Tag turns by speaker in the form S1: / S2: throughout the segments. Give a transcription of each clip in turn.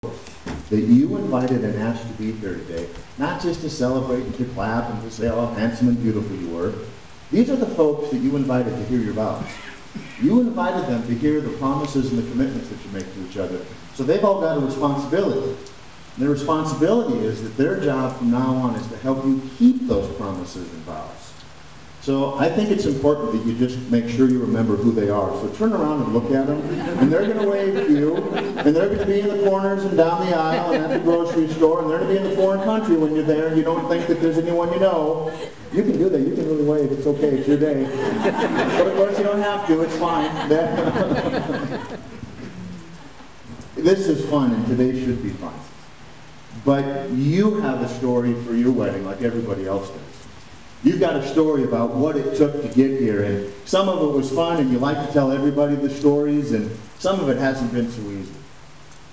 S1: that you invited and asked to be here today, not just to celebrate and to clap and to say how handsome and beautiful you were. These are the folks that you invited to hear your vows. You invited them to hear the promises and the commitments that you make to each other. So they've all got a responsibility. And their responsibility is that their job from now on is to help you keep those promises and vows. So I think it's important that you just make sure you remember who they are. So turn around and look at them, and they're going to wave to you, and they're going to be in the corners and down the aisle and at the grocery store, and they're going to be in the foreign country when you're there and you don't think that there's anyone you know. You can do that. You can really wave. It's okay. It's your day. But of course you don't have to. It's fine. This is fun, and today should be fun. But you have a story for your wedding like everybody else does. You've got a story about what it took to get here, and some of it was fun, and you like to tell everybody the stories, and some of it hasn't been so easy.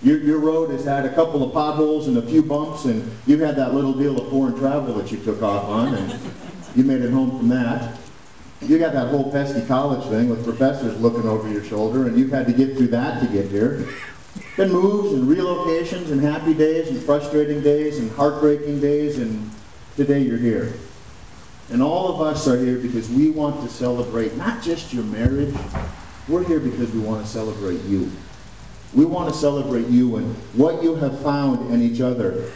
S1: Your road has had a couple of potholes and a few bumps, and you had that little deal of foreign travel that you took off on, and you made it home from that. You got that whole pesky college thing with professors looking over your shoulder, and you've had to get through that to get here. Been moves and relocations and happy days and frustrating days and heartbreaking days, and today you're here. And all of us are here because we want to celebrate not just your marriage, we're here because we want to celebrate you. We want to celebrate you and what you have found in each other.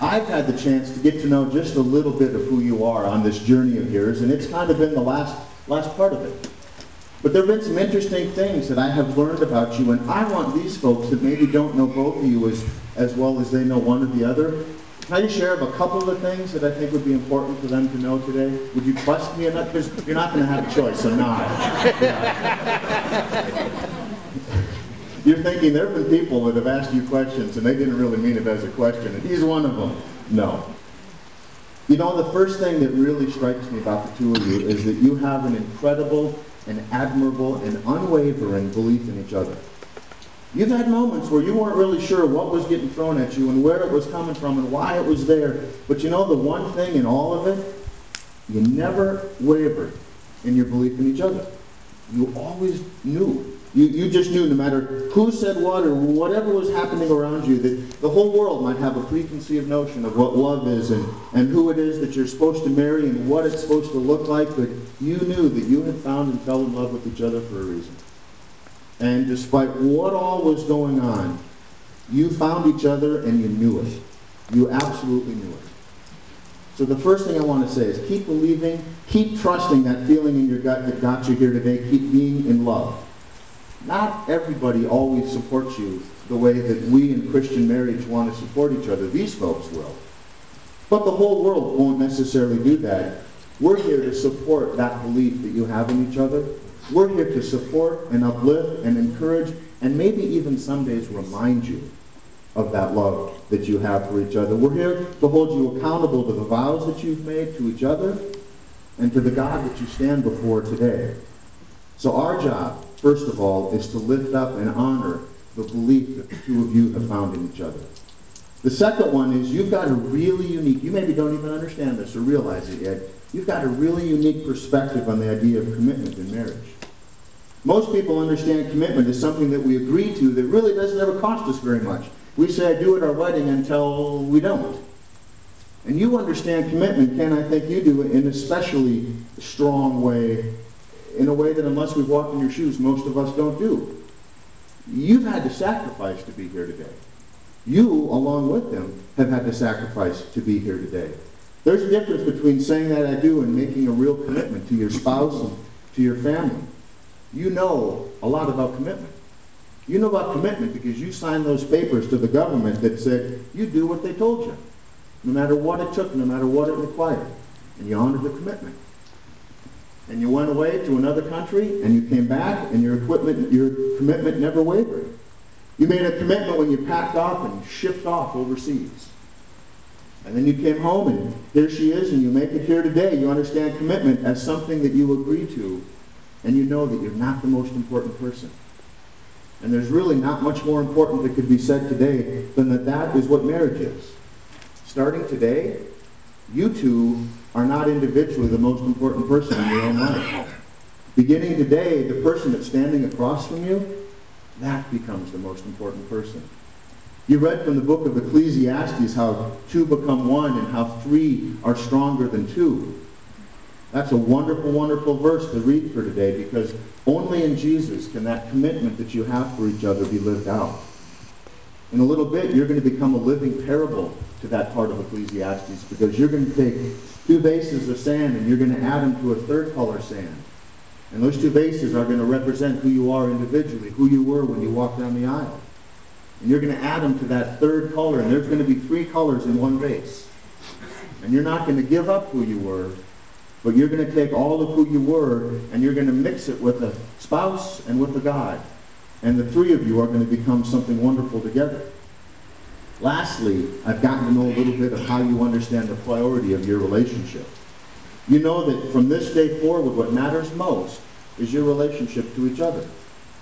S1: I've had the chance to get to know just a little bit of who you are on this journey of yours, and it's kind of been the last part of it. But there have been some interesting things that I have learned about you, and I want these folks that maybe don't know both of you as well as they know one or the other. Can I just share a couple of the things that I think would be important for them to know today? Would you trust me enough? Because you're not going to have a choice, so nod. You're thinking there have been people that have asked you questions and they didn't really mean it as a question, and he's one of them. No. You know, the first thing that really strikes me about the two of you is that you have an incredible and admirable and unwavering belief in each other. You've had moments where you weren't really sure what was getting thrown at you and where it was coming from and why it was there. But you know the one thing in all of it? You never wavered in your belief in each other. You always knew. You just knew no matter who said what or whatever was happening around you, that the whole world might have a preconceived notion of what love is and who it is that you're supposed to marry and what it's supposed to look like, but you knew that you had found and fell in love with each other for a reason. And despite what all was going on, you found each other and you knew it. You absolutely knew it. So the first thing I want to say is keep believing, keep trusting that feeling in your gut that got you here today. Keep being in love. Not everybody always supports you the way that we in Christian marriage want to support each other. These folks will. But the whole world won't necessarily do that. We're here to support that belief that you have in each other. We're here to support and uplift and encourage and maybe even some days remind you of that love that you have for each other. We're here to hold you accountable to the vows that you've made to each other and to the God that you stand before today. So our job, first of all, is to lift up and honor the belief that the two of you have found in each other. The second one is you've got a really unique, you maybe don't even understand this or realize it yet, you've got a really unique perspective on the idea of commitment in marriage. Most people understand commitment as something that we agree to that really doesn't ever cost us very much. We say, I do at our wedding until we don't. And you understand commitment, Ken, I think you do, in an especially strong way, in a way that unless we've walked in your shoes, most of us don't do. You've had to sacrifice to be here today. You, along with them, have had to sacrifice to be here today. There's a difference between saying that I do and making a real commitment to your spouse and to your family. You know a lot about commitment. You know about commitment because you signed those papers to the government that said you do what they told you, no matter what it took, no matter what it required. And you honored the commitment. And you went away to another country and you came back and your commitment never wavered. You made a commitment when you packed off and shipped off overseas. And then you came home and here she is and you make it here today. You understand commitment as something that you agree to. And you know that you're not the most important person. And there's really not much more important that could be said today than that is what marriage is. Starting today, you two are not individually the most important person in your own life. Beginning today, the person that's standing across from you, that becomes the most important person. You read from the book of Ecclesiastes how two become one and how three are stronger than two. That's a wonderful, wonderful verse to read for today, because only in Jesus can that commitment that you have for each other be lived out. In a little bit, you're going to become a living parable to that part of Ecclesiastes, because you're going to take two vases of sand and you're going to add them to a third color sand. And those two vases are going to represent who you are individually, who you were when you walked down the aisle. And you're going to add them to that third color, and there's going to be three colors in one vase. And you're not going to give up who you were, but you're going to take all of who you were and you're going to mix it with a spouse and with a God. And the three of you are going to become something wonderful together. Lastly, I've gotten to know a little bit of how you understand the priority of your relationship. You know that from this day forward, what matters most is your relationship to each other.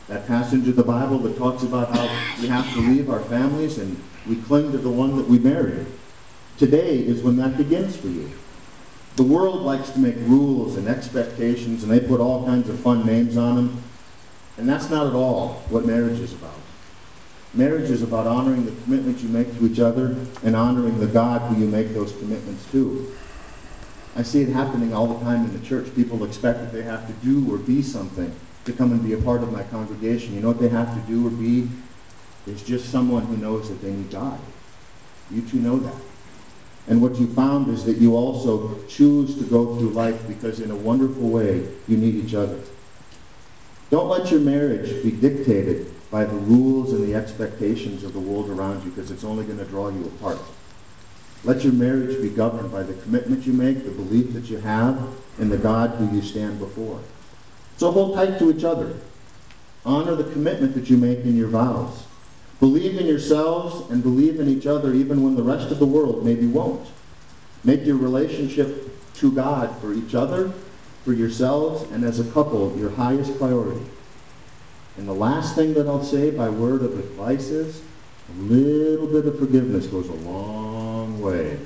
S1: That passage of the Bible that talks about how we have to leave our families and we cling to the one that we married. Today is when that begins for you. The world likes to make rules and expectations, and they put all kinds of fun names on them. And that's not at all what marriage is about. Marriage is about honoring the commitment you make to each other and honoring the God who you make those commitments to. I see it happening all the time in the church. People expect that they have to do or be something to come and be a part of my congregation. You know what they have to do or be? Is just someone who knows that they need God. You two know that. And what you found is that you also choose to go through life because in a wonderful way you need each other. Don't let your marriage be dictated by the rules and the expectations of the world around you, because it's only going to draw you apart. Let your marriage be governed by the commitment you make, the belief that you have, and the God who you stand before. So hold tight to each other. Honor the commitment that you make in your vows. Believe in yourselves and believe in each other even when the rest of the world maybe won't. Make your relationship to God for each other, for yourselves, and as a couple, your highest priority. And the last thing that I'll say by word of advice is, a little bit of forgiveness goes a long way.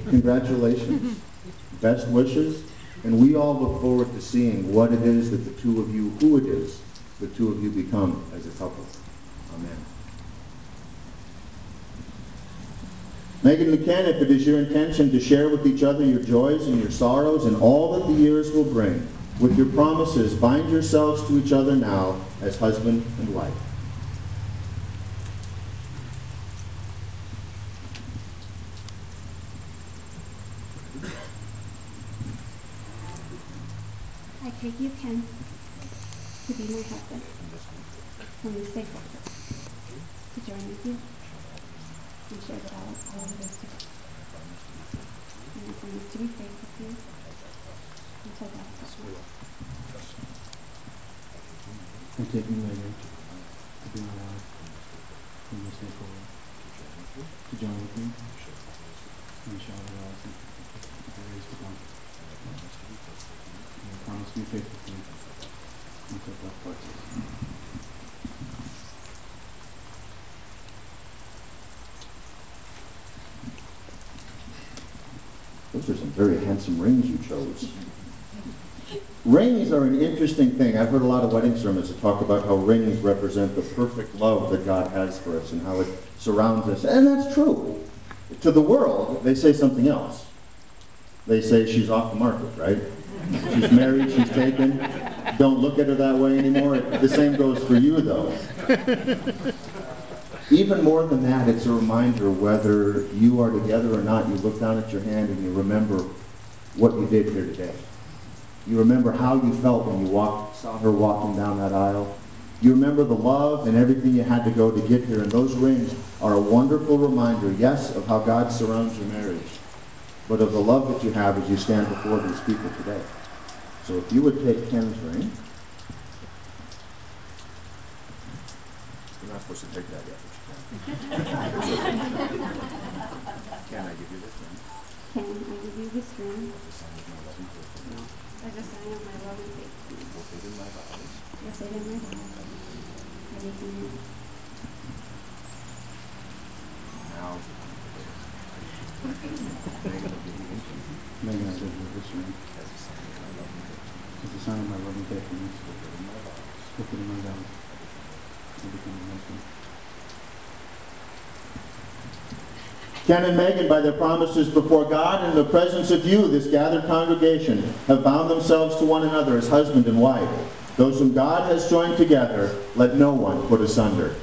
S1: Congratulations. Best wishes. And we all look forward to seeing what it is that the two of you, who it is, the two of you become as a couple. Amen. Megan McCann, if it is your intention to share with each other your joys and your sorrows and all that the years will bring, with your promises, bind yourselves to each other now as husband and wife.
S2: I take you, Ken, to be my husband, from this day forward, to join with you and share that all of this together. And I promise to be faithful to you until death does part.
S3: I take you, Megan, to be my wife, from this day forward, to join with me and share the vows of the days to come. And I promise to be faithful to you until death parts us.
S1: Those are some very handsome rings you chose. Rings are an interesting thing. I've heard a lot of wedding sermons that talk about how rings represent the perfect love that God has for us and how it surrounds us. And that's true. To the world, they say something else. They say she's off the market, right? She's married, she's taken. Don't look at her that way anymore. The same goes for you, though. Even more than that, it's a reminder whether you are together or not, you look down at your hand and you remember what you did here today. You remember how you felt when you saw her walking down that aisle. You remember the love and everything you had to go to get here. And those rings are a wonderful reminder, yes, of how God surrounds your marriage, but of the love that you have as you stand before these people today. So if you would take Ken's ring. You're not supposed to take that yet, but you can. Can I give you this ring?
S2: Ken, I give you this ring
S1: As a sign of my love and faith.
S2: as a sign of my love and faith.
S1: Will fit in my vows.
S2: Will fit in my vows. Everything else.
S1: Now, Megan will give you this ring.
S3: Megan, I give you this ring
S1: As a sign of my love and faith.
S3: as a sign of my love and faithfulness.
S1: Will fit in my vows.
S3: Will fit in my vows. I become your husband.
S1: Ken and Megan, by their promises before God and in the presence of you, this gathered congregation, have bound themselves to one another as husband and wife. Those whom God has joined together, let no one put asunder.